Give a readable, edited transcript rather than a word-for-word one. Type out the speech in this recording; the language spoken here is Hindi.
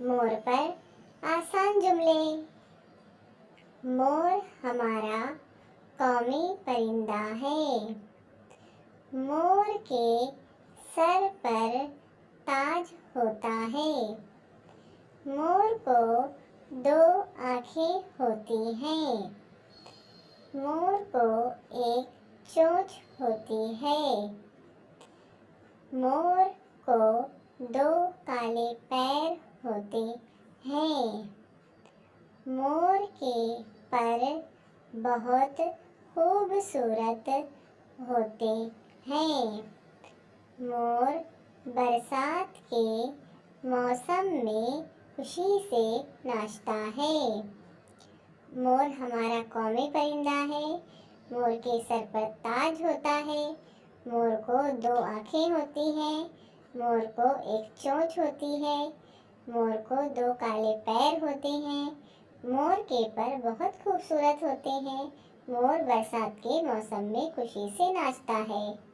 मोर पर आसान जुमले। मोर हमारा कौमी परिंदा है। मोर के सर पर ताज होता है। मोर को 2 आँखें होती हैं। मोर को एक चोंच होती है। मोर को 2 काले पैर होते हैं। मोर के पर बहुत खूबसूरत होते हैं। मोर बरसात के मौसम में खुशी से नाचता है। मोर हमारा कौमी परिंदा है। मोर के सर पर ताज होता है। मोर को 2 आँखें होती हैं। मोर को एक चोंच होती है। मोर को 2 काले पैर होते हैं। मोर के पर बहुत खूबसूरत होते हैं। मोर बरसात के मौसम में खुशी से नाचता है।